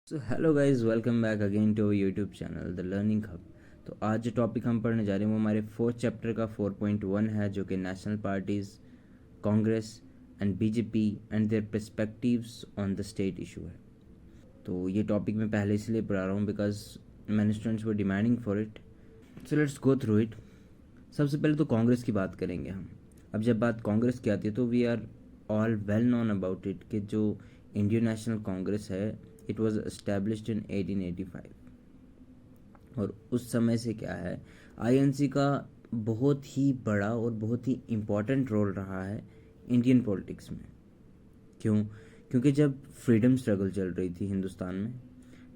So hello guys, welcome back again to YouTube channel the learning hub. तो आज जो topic हम पढ़ने जा रहे हैं वो हमारे फोर्थ चैप्टर का 4.1 है, जो कि national parties, Congress and BJP and their perspectives on the state issue है। तो ये टॉपिक मैं पहले इसलिए पढ़ा रहा हूँ because many students were demanding for it. So let's go through it. सबसे पहले तो कांग्रेस की बात करेंगे हम। अब जब बात कांग्रेस की आती है तो we are all well known about it कि जो इंडियन नेशनल कांग्रेस है, इट वाज एस्टैब्लिश्ड इन 1885। और उस समय से क्या है, आईएनसी का बहुत ही बड़ा और बहुत ही इम्पॉर्टेंट रोल रहा है इंडियन पॉलिटिक्स में। क्यों? क्योंकि जब फ्रीडम स्ट्रगल चल रही थी हिंदुस्तान में,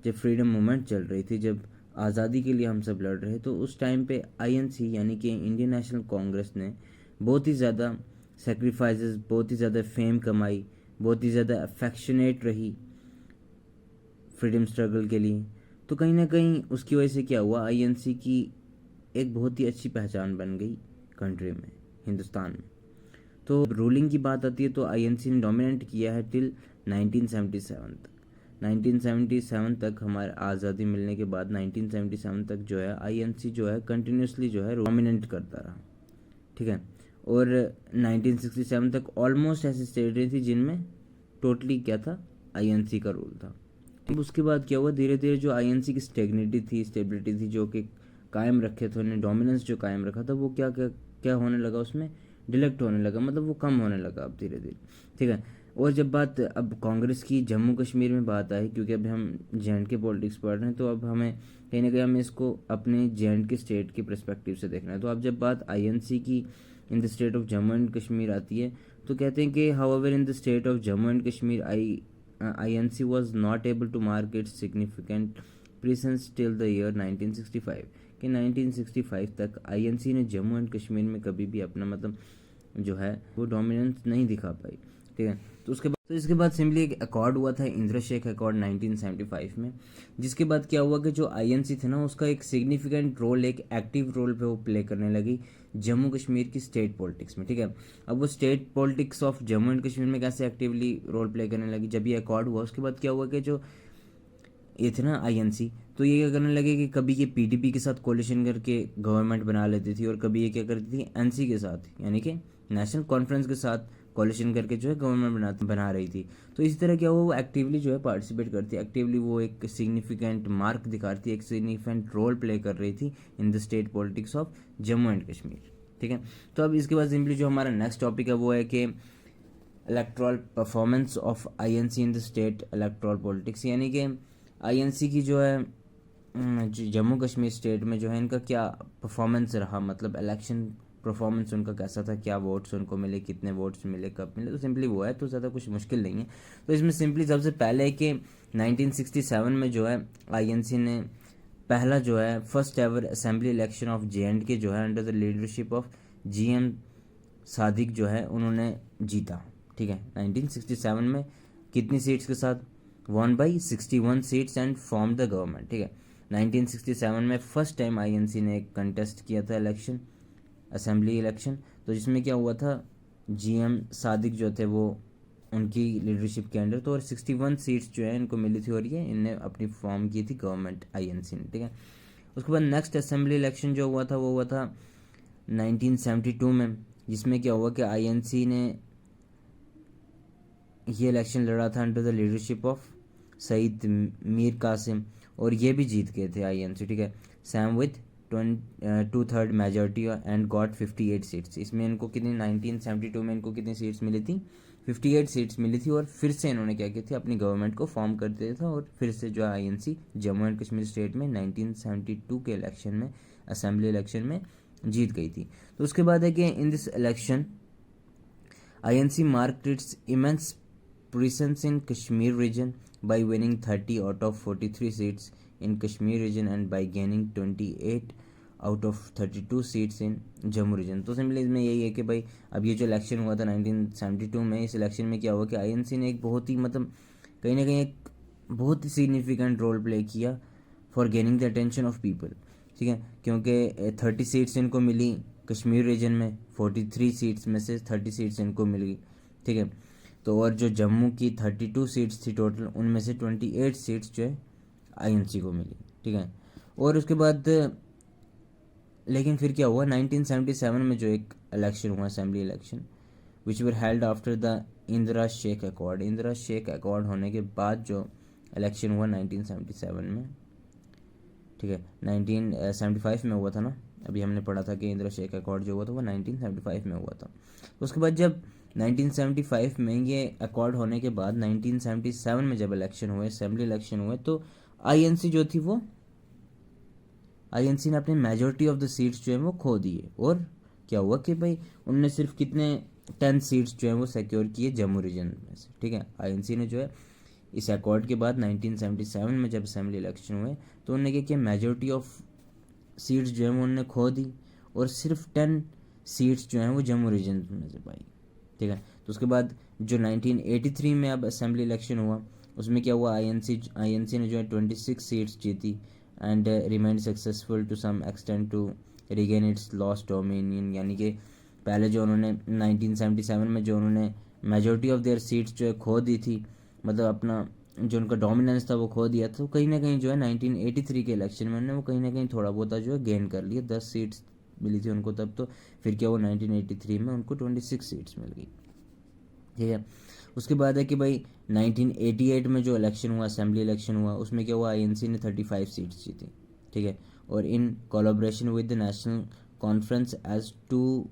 जब फ्रीडम मूवमेंट चल रही थी, जब आज़ादी के लिए हम सब लड़ रहे, तो उस टाइम पे आईएनसी यानी कि इंडियन नेशनल कांग्रेस ने बहुत ही ज़्यादा सेक्रीफाइसेस, बहुत ही ज़्यादा फेम कमाई, बहुत ही ज़्यादा अफेक्शनेट रही फ्रीडम स्ट्रगल के लिए। तो कहीं ना कहीं उसकी वजह से क्या हुआ, आईएनसी की एक बहुत ही अच्छी पहचान बन गई कंट्री में, हिंदुस्तान में। तो रूलिंग की बात आती है तो आईएनसी ने डोमिनेट किया है टिल 1977 तक। 1977 तक, हमारे आज़ादी मिलने के बाद 1977 तक जो है आईएनसी जो है कंटिन्यूसली जो है डोमिनेट करता रहा। ठीक है। और 1967 तक ऑलमोस्ट ऐसी स्टेट रही थी जिनमें टोटली क्या था, आईएनसी का रूल था। अब उसके बाद क्या हुआ, धीरे धीरे जो आईएनसी की स्टेबिलिटी थी जो कि कायम रखे थे, उन्हें डोमिनेंस जो कायम रखा था, वो क्या क्या क्या होने लगा, उसमें डिलेक्ट होने लगा, मतलब वो कम होने लगा अब धीरे धीरे। ठीक है। और जब बात अब कांग्रेस की जम्मू कश्मीर में बात आई, क्योंकि अभी हम जे पॉलिटिक्स पढ़ रहे हैं, तो अब हमें कहीं ना कहीं हमें इसको अपने जे स्टेट के परस्पेक्टिव से देखना है। तो अब जब बात आईएनसी की इन the state of Jammu and Kashmir आती है, तो कहते हैं कि however in the state of Jammu and Kashmir INC was not able to mark its significant presence till the year 1965 कि 1965 तक INC ने जम्मू एंड कश्मीर में कभी भी अपना मतलब जो है वो डोमिनेंस नहीं दिखा पाई। ठीक है। तो इसके बाद सिंपली एक अकॉर्ड हुआ था, इंदिरा शेख अकॉर्ड 1975 में, जिसके बाद क्या हुआ कि जो आईएनसी थे ना, उसका एक सिग्निफिकेंट रोल, एक एक्टिव रोल पे वो प्ले करने लगी जम्मू कश्मीर की स्टेट पॉलिटिक्स में। ठीक है। अब वो state politics of Jammu and Kashmir में कैसे एक्टिवली रोल प्ले करने लगी, जब ये अकॉर्ड हुआ उसके बाद क्या हुआ कि जो ये थे ना आईएनसी, तो ये क्या करने लगे कि कभी ये पीडीपी के साथ कोलिशन करके गवर्नमेंट बना लेती थी, और कभी ये क्या करती थी एनसी के साथ, यानी कि नेशनल कॉन्फ्रेंस के साथ कोलिशन करके जो है गवर्नमेंट बना रही थी। तो इसी तरह क्या हुआ, वो एक्टिवली जो है पार्टिसिपेट करती, एक्टिवली वो एक सिग्निफिकेंट मार्क दिखाती, एक सिग्निफिकेंट रोल प्ले कर रही थी इन the state politics of Jammu and Kashmir. ठीक है। तो अब इसके बाद सिंपली जो हमारा नेक्स्ट टॉपिक है वो है कि electoral performance of INC in the state electoral politics, यानी कि आईएनसी की जो है जम्मू कश्मीर स्टेट में जो है इनका क्या परफॉर्मेंस रहा, मतलब इलेक्शन परफॉर्मेंस उनका कैसा था, क्या वोट्स उनको मिले, कितने वोट्स मिले, कब मिले। तो सिंपली वो है, तो ज़्यादा कुछ मुश्किल नहीं है। तो इसमें सिंपली सबसे पहले है कि 1967 में जो है आईएनसी ने पहला जो है first ever assembly election of J जो है under the leadership of GM Sadiq जो है उन्होंने जीता। ठीक है। 1967 में कितनी सीट्स के साथ, 1/61 seats and form the government. ठीक है। 1967 में फर्स्ट टाइम आईएनसी ने एक कंटेस्ट किया था इलेक्शन, असेंबली इलेक्शन, तो जिसमें क्या हुआ था, जीएम सादिक जो थे वो उनकी लीडरशिप के अंडर, तो और 61 सीट्स जो है इनको मिली थी, और ये इनने अपनी फॉर्म की थी गवर्नमेंट आईएनसी ने। ठीक है। उसके बाद नेक्स्ट असेंबली इलेक्शन जो हुआ था वो हुआ था 1972 में, जिसमें क्या हुआ कि आईएनसी ने ये इलेक्शन लड़ा था under the leadership of Syed Mir Qasim, और ये भी जीत गए थे आईएनसी। ठीक है। Same with 2/3 majority and got 58 seats. इसमें इनको कितनी, 1972 में इनको कितनी सीट्स मिली थी, 58 सीट्स मिली थी, और फिर से इन्होंने क्या किया था, अपनी गवर्नमेंट को फॉर्म कर दिया था, और फिर से जो INC Jammu and Kashmir state में 1972 के इलेक्शन में, असेंबली इलेक्शन में जीत गई थी। तो उसके बाद है कि in this election INC marked its immense presence in Kashmir region by winning 30 out of 43 seats in Kashmir region and by gaining 28 out of 32 seats in Jammu region. तो सिंपली इसमें यही है कि भाई अब ये जो इलेक्शन हुआ था 1972 में, इस इलेक्शन में क्या हुआ कि आईएनसी ने एक बहुत ही मतलब कहीं ना कहीं एक बहुत ही सिग्निफिकेंट रोल प्ले किया for gaining the attention of people. ठीक है। क्योंकि 30 सीट्स इनको मिली कश्मीर रीजन में, 43 सीट्स में से 30 सीट्स इनको मिल गई। ठीक है। तो और जो जम्मू की 32 सीट्स थी टोटल, उनमें से 28 सीट्स जो है आईएनसी को मिली, ठीक है। और उसके बाद लेकिन फिर क्या हुआ, 1977 में जो एक इलेक्शन हुआ, assembly election, which were held after the Indira Sheikh accord. Indira Sheikh accord होने के बाद जो इलेक्शन हुआ 1977 में, ठीक है, 1975 में हुआ था ना, अभी हमने पढ़ा था कि इंदिरा शेख अकॉर्ड जो हुआ था वो 1975 में हुआ था। तो उसके बाद जब 1975 में ये अकॉर्ड होने के बाद 1977 में जब इलेक्शन हुए, असेंबली इलेक्शन हुए, तो आईएनसी जो थी वो, आईएनसी ने अपने मेजोरिटी ऑफ द सीट्स जो है वो खो दिए। और क्या हुआ कि भाई उनने सिर्फ कितने 10 सीट्स जो है वो सिक्योर किए जम्मू रीजन में से, ठीक है। आईएनसी ने जो है इस अकॉर्ड के बाद 1977 में जब असेंबली इलेक्शन हुए तो उन्होंने क्या किया, मेजोरिटी ऑफ सीट्स जो है वो उन्होंने खो दी और सिर्फ 10 सीट्स जो हैं वो जम्मू रीजन में से पाई, ठीक है। तो उसके बाद जो 1983 में अब असेंबली इलेक्शन हुआ, उसमें क्या हुआ, आईएनसी ने जो है 26 सीट्स जीती and remained successful to some extent to regain its lost dominion. यानी कि पहले जो उन्होंने 1977 में जो उन्होंने मेजोरिटी ऑफ देयर सीट्स जो है खो दी थी, मतलब अपना जो उनका डोमिनेंस था वो खो दिया था, तो कहीं ना कहीं जो है 1983 के इलेक्शन में उन्होंने वो कहीं ना कहीं थोड़ा बहुत जो है गेन कर लिया, 10 सीट्स मिली थी उनको तब। तो फिर क्या हुआ, 1983 में उनको 26 सीट्स मिल गई, ठीक है। उसके बाद है कि भाई 1988 में जो इलेक्शन हुआ, असेंबली इलेक्शन हुआ, उसमें क्या हुआ, आईएनसी ने 35 सीट्स जीती, ठीक है। और in collaboration with the National Conference as to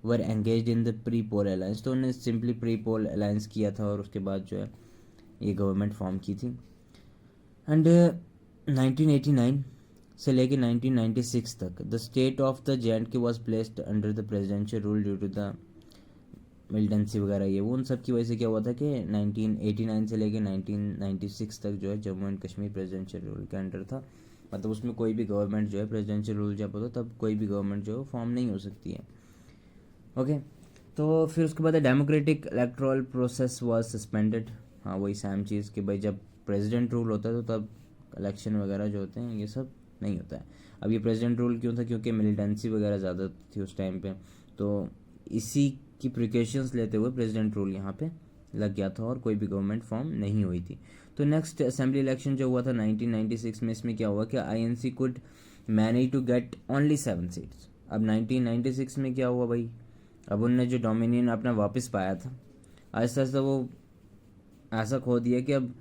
were engage in the pre poll alliance, तो उन्होंने सिंपली प्री पोल अलायंस किया था और उसके बाद जो है ये गवर्नमेंट फॉर्म की थी। एंड 1989 से लेके 1996 तक the state of the J and K was placed under the presidential rule due to the militancy वगैरह, ये वो उन सब की वजह से क्या हुआ था कि 1989 से लेके 1996 तक जो है Jammu and Kashmir presidential rule के अंडर था। मतलब उसमें कोई भी गवर्नमेंट जो है, प्रेसिडेंशियल रूल जब होता तब कोई भी गवर्नमेंट जो है फॉर्म नहीं हो सकती है, ओके। तो फिर उसके बाद democratic erectile process was suspended. हाँ, वही सेम चीज़ कि भाई जब प्रेसिडेंट रूल होता है तो तब इलेक्शन वगैरह जो होते हैं ये सब नहीं होता है। अब ये प्रेसिडेंट रूल क्यों था, क्योंकि मिलिटेंसी वगैरह ज़्यादा थी उस टाइम पे, तो इसी की प्रिकॉशंस लेते हुए प्रेसिडेंट रूल यहाँ पे लग गया था और कोई भी गवर्नमेंट फॉर्म नहीं हुई थी। तो नेक्स्ट असेंबली इलेक्शन जो हुआ था 1996 में, इसमें क्या हुआ कि INC could manage to get only 7 seats. अब 1996 में क्या हुआ भाई, अब उनने जो डोमिनियन अपना वापस पाया था, आहिस्ता आहिस्ता वो ऐसा खो दिया कि अब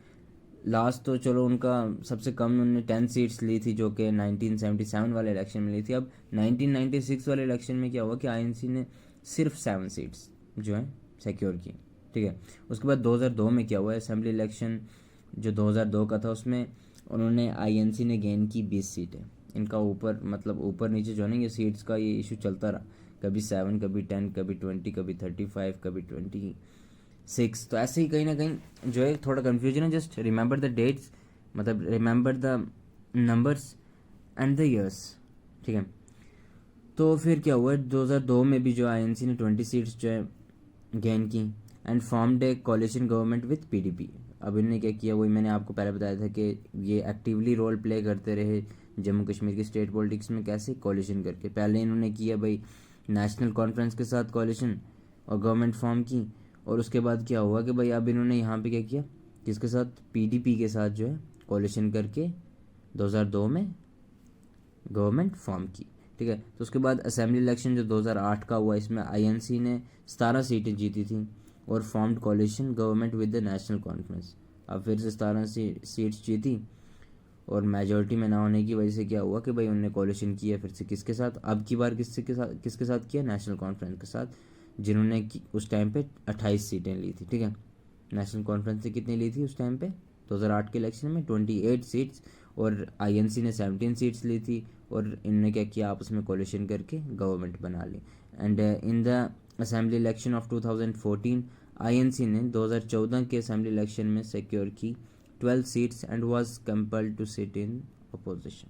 लास्ट तो चलो उनका सबसे कम उन्होंने 10 सीट्स ली थी जो कि 1977 वाले इलेक्शन में ली थी। अब 1996 वाले इलेक्शन में क्या हुआ कि आईएनसी ने सिर्फ 7 सीट्स जो है सिक्योर की, ठीक है। उसके बाद 2002 में क्या हुआ, असेंबली इलेक्शन जो 2002 का था उसमें उन्होंने आईएनसी ने गेन की 20 सीटें। इनका ऊपर मतलब ऊपर नीचे जो है ना ये सीट्स का ये इशू चलता रहा, कभी 7, कभी 10, कभी 20, कभी 35, कभी 26। तो ऐसे ही कहीं ना कहीं जो है थोड़ा कन्फ्यूजन है। जस्ट रिमेंबर द डेट्स, मतलब remember the numbers and the years, ठीक है। तो फिर क्या हुआ, 2002 में भी जो आईएनसी ने 20 सीट्स जो है गेन की and formed A कोalition government with PDP. अब इन्होंने क्या किया, वही मैंने आपको पहले बताया था कि ये एक्टिवली रोल प्ले करते रहे जम्मू कश्मीर की स्टेट पॉलिटिक्स में, कैसे कोalition करके। पहले इन्होंने किया भाई नेशनल कॉन्फ्रेंस के साथ कोalition और गवर्नमेंट फॉर्म की, और उसके बाद क्या हुआ कि भाई अब इन्होंने यहाँ पे क्या किया, किसके साथ, पीडीपी के साथ जो है कोalition करके 2002 में गवर्नमेंट फॉर्म की, ठीक है। तो उसके बाद असेंबली इलेक्शन जो 2008 का हुआ, इसमें आईएनसी ने 17 सीटें जीती थी और formed कोalition government with the National conference. अब फिर से 17 सीट्स जीती और मेजोरिटी में ना होने की वजह से क्या हुआ कि भाई उनने कोalition किया फिर से किसके साथ, अब की बार किसके साथ किया, नेशनल कॉन्फ्रेंस के साथ, जिन्होंने उस टाइम पे 28 सीटें ली थी, ठीक है। नेशनल कॉन्फ्रेंस से कितनी ली थी उस टाइम पे 2008 के इलेक्शन में, 28 सीट्स, और आईएनसी ने 17 सीट्स ली थी और इनने क्या किया, आपस में कोalition करके गवर्नमेंट बना ली। And in the assembly election of 2014 INC ने 2014 के असेंबली इलेक्शन में सिक्योर की 12 seats and was compelled to sit in opposition,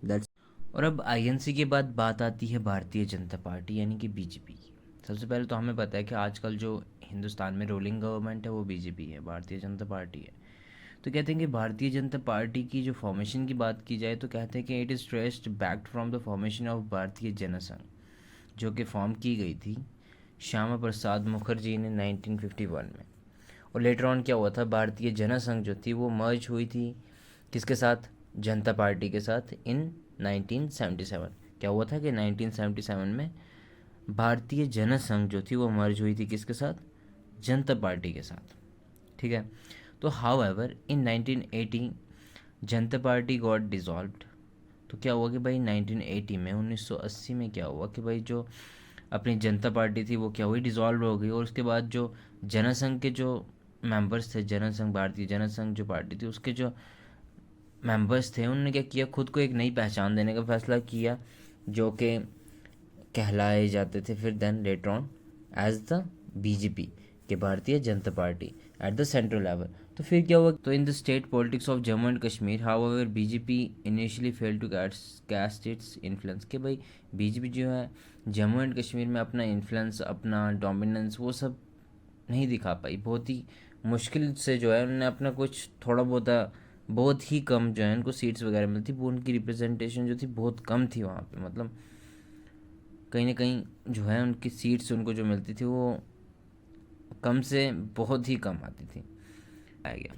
that's. और अब आईएनसी के बाद बात आती है भारतीय जनता पार्टी यानी कि बीजेपी की। सबसे पहले तो हमें पता है कि आजकल जो हिंदुस्तान में रूलिंग गवर्नमेंट है वो बीजेपी है, भारतीय जनता पार्टी है। तो कहते हैं कि भारतीय जनता पार्टी की जो फॉर्मेशन की बात की जाए तो कहते हैं कि it is traced back from the formation of भारतीय जनसंघ, जो कि फॉर्म की गई थी श्यामा प्रसाद मुखर्जी ने 1951 में, और लेटर ऑन क्या हुआ था, भारतीय जनसंघ जो थी वो मर्ज हुई थी किसके साथ, जनता पार्टी के साथ इन 1977। क्या हुआ था कि 1977 में भारतीय जनसंघ जो थी वो मर्ज हुई थी किसके साथ, जनता पार्टी के साथ, ठीक है। तो how ever in 1980 Janata party got dissolved. तो क्या हुआ कि भाई 1980 में 1980 में क्या हुआ कि भाई जो अपनी जनता पार्टी थी वो क्या हुई, डिज़ोल्व हो गई। और उसके बाद जो जनसंघ के जो मेंबर्स थे, जनसंघ भारतीय जनसंघ जो पार्टी थी उसके जो मेंबर्स थे उन्होंने क्या किया, खुद को एक नई पहचान देने का फैसला किया, जो कि कहलाए जाते थे फिर then later on as the BJP के Bharatiya Janata Party at the central level. तो फिर क्या हुआ, तो in the state politics of Jammu and Kashmir however BJP initially fail to cast its influence. कि भाई बीजेपी जो है जम्मू एंड कश्मीर में अपना इन्फ्लुएंस, अपना डोमिनेंस वो सब नहीं दिखा पाई। बहुत ही मुश्किल से जो है उन्होंने अपना कुछ थोड़ा बहुत ही कम जो है उनको सीट्स वगैरह मिलती, वो उनकी रिप्रेजेंटेशन जो थी बहुत कम थी वहाँ पे। मतलब कहीं ना कहीं जो है उनकी सीट्स उनको जो मिलती थी वो कम से बहुत ही कम आती थी, आ गया।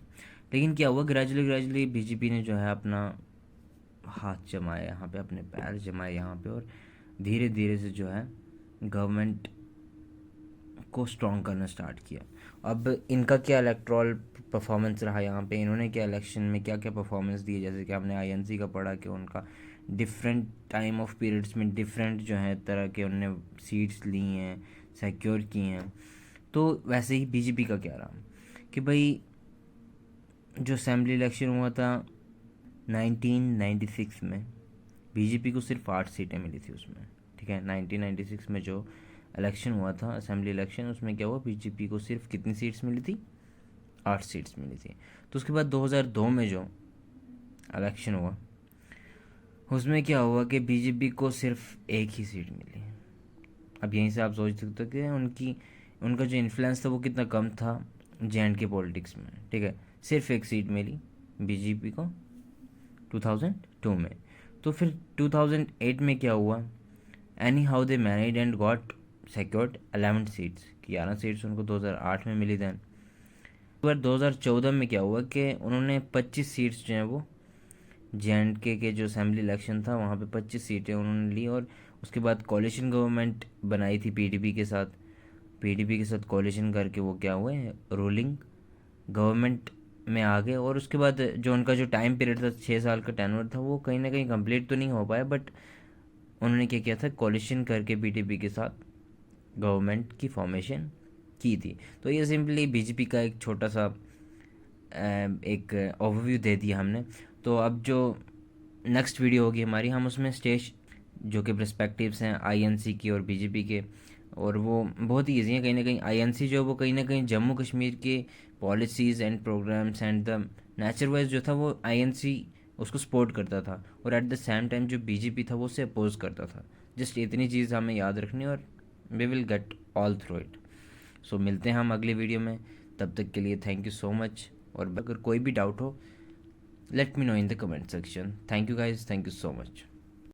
लेकिन क्या हुआ, ग्रेजुअली बीजेपी ने जो है अपना हाथ जमाया यहाँ पे, अपने पैर जमाए यहाँ पे, और धीरे धीरे से जो है गवर्नमेंट को स्ट्रॉन्ग करना स्टार्ट किया। अब इनका क्या इलेक्ट्रल परफॉर्मेंस रहा यहाँ पे, इन्होंने क्या इलेक्शन में क्या क्या परफॉर्मेंस दिए, जैसे कि हमने आईएनसी का पढ़ा कि उनका डिफरेंट टाइम ऑफ पीरियड्स में डिफरेंट जो है तरह के उनने सीट्स ली हैं, सिक्योर की हैं। तो वैसे ही बीजेपी का क्या रहा कि भाई जो असेंबली इलेक्शन हुआ था 1996 में, बीजेपी को सिर्फ 8 सीटें मिली थी उसमें, ठीक है। 1996 में जो इलेक्शन हुआ था असेंबली इलेक्शन, उसमें क्या हुआ, बीजेपी को सिर्फ कितनी सीट्स मिली थी, 8 सीट्स मिली थी। तो उसके बाद 2002 में जो इलेक्शन हुआ उसमें क्या हुआ कि बीजेपी को सिर्फ एक ही सीट मिली। अब यहीं से आप सोच सकते हो कि उनका जो इन्फ्लुएंस था वो कितना कम था जे के पॉलिटिक्स में, ठीक है। सिर्फ एक सीट मिली बीजेपी को 2002 में। तो फिर 2008 में क्या हुआ, any how they manage and got secured 11 seats, 11 seats उनको 2008 में मिली। दैन 2014 में क्या हुआ कि उन्होंने 25 सीट्स जो हैं वो जे के जो असेंबली इलेक्शन था वहाँ पे 25 सीटें उन्होंने ली। और उसके बाद कॉलिशन गवर्नमेंट बनाई थी पीडीपी के साथ कॉलिशन करके वो क्या हुए, रूलिंग गवर्नमेंट में आ गए। और उसके बाद जो उनका जो टाइम पीरियड था 6 साल का टेन्योर था वो कहीं ना कहीं कंप्लीट तो नहीं हो पाया, बट उन्होंने क्या किया था, कॉलिशन करके पीडीपी के साथ गवर्नमेंट की फॉर्मेशन की थी। तो ये सिंपली बीजेपी का एक छोटा सा एक ओवरव्यू दे दिया हमने। तो अब जो नेक्स्ट वीडियो होगी हमारी, हम उसमें स्टेज जो कि पर्सपेक्टिव्स हैं आईएनसी की और बीजेपी के, और वो बहुत ही ईजी हैं। कहीं ना कहीं आईएनसी जो वो कहीं ना कहीं जम्मू कश्मीर के policies and programmes and the nature wise जो था वो आईएनसी उसको सपोर्ट करता था, और एट द सेम टाइम जो बीजेपी था वो उसे अपोज करता था। जस्ट इतनी चीज़ हमें याद रखनी और we will get all through it. So मिलते हैं हम अगले वीडियो में, तब तक के लिए थैंक यू सो मच। और अगर कोई भी डाउट हो let me know in the comment section. Thank you guys, thank you so much.